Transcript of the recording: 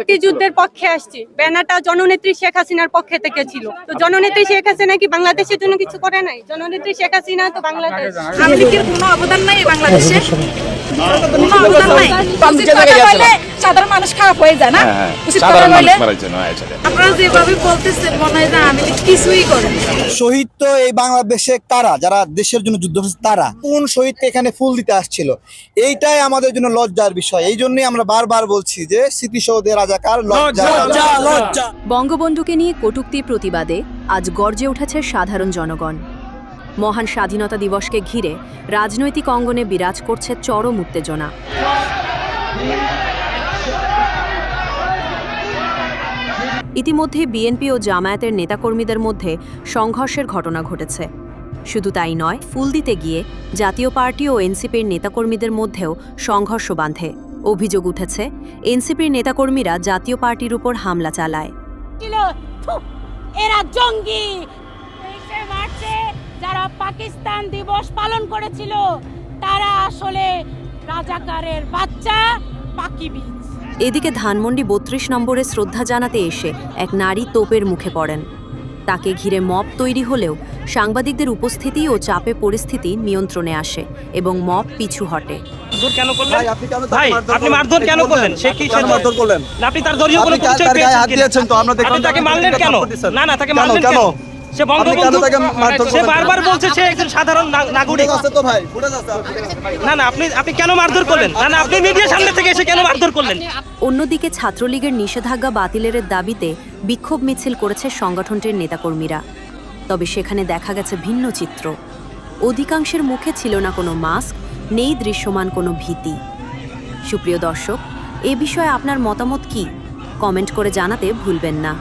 মুক্তিযুদ্ধের পক্ষে আসছি। ব্যানারটা জননেত্রী শেখ হাসিনার পক্ষে থেকে ছিল। তো জননেত্রী শেখ হাসিনা কি বাংলাদেশের জন্য কিছু করে নাই? জননেত্রী শেখ হাসিনা তো বাংলাদেশ, আওয়ামী লীগের কোনো অবদান নাই বাংলাদেশে, কোনো অবদান নাই। উচিত কথা বললে সাধারণ মানুষ খারাপ হয়ে যায় না, উচিত কথা বললে আপনারা যেভাবে বলতেছেন মনে হয় না আওয়ামী লীগ কিছুই করে। শহীদ তো এই বাংলাদেশে কারা, যারা দেশের জন্য যুদ্ধ করছে তারা, কোন শহীদকে এখানে ফুল দিতে আসছিল? এইটাই আমাদের জন্য লজ্জার বিষয়। এই জন্যই আমরা বারবার বলছি যে স্মৃতিসৌধে রাজাকার, লজ্জা লজ্জা। বঙ্গবন্ধুকে নিয়ে কটূক্তি প্রতিবাদে আজ গর্জে উঠেছে সাধারণ জনগণ। মহান স্বাধীনতা দিবসকে ঘিরে রাজনৈতিক অঙ্গনে বিরাজ করছে চরম উত্তেজনা। ইতিমধ্যে বিএনপি ও জামায়াতের নেতাকর্মীদের মধ্যে সংঘর্ষের ঘটনা ঘটেছে। শুধু তাই নয়, ফুল দিতে গিয়ে জাতীয় পার্টি ও এনসিপির নেতাকর্মীদের মধ্যেও সংঘর্ষ বাঁধে। অভিযোগ উঠেছে, এনসিপির নেতাকর্মীরা জাতীয় পার্টির উপর হামলা চালায়। এরা জঙ্গি। মার্চে যারা পাকিস্তান দিবস পালন করেছিল তারা আসলে রাজাকারের বাচ্চা, পাকি বীজ। এদিকে ধানমন্ডি ৩২ নম্বরে শ্রদ্ধা জানাতে এসে এক নারী তোপের মুখে পড়েন। তাকে ঘিরে মব তৈরি হলেও সাংবাদিকদের উপস্থিতি ও চাপে পরিস্থিতি নিয়ন্ত্রণে আসে এবং মব পিছু হটে। আপনি মারধর কেন করলেন? সে কি মারধর করলেন? আপনি তার দলীয় কোনো পরিচয় পেয়েছেন তো? আমরা দেখলাম। তাকে মারলেন কেন? না না, তাকে মারলেন কেন? সে বঙ্গবন্ধু, সে বারবার বলছে সে একজন সাধারণ নাগরিক আছে তো ভাই। না না, আপনি কেন মারধর করলেন? না না, আপনি মিডিয়ার সামনে থেকে এসে কেন মারধর করলেন? অন্যদিকে ছাত্রলীগের নিষেধাজ্ঞা বাতিলের দাবিতে বিক্ষোভ মিছিল করেছে সংগঠনটির নেতাকর্মীরা। তবে সেখানে দেখা গেছে ভিন্ন চিত্র। অধিকাংশের মুখে ছিল না কোনো মাস্ক, নেই দৃশ্যমান কোনো ভীতি। সুপ্রিয় দর্শক, এ বিষয়ে আপনার মতামত কি? কমেন্ট করে জানাতে ভুলবেন না।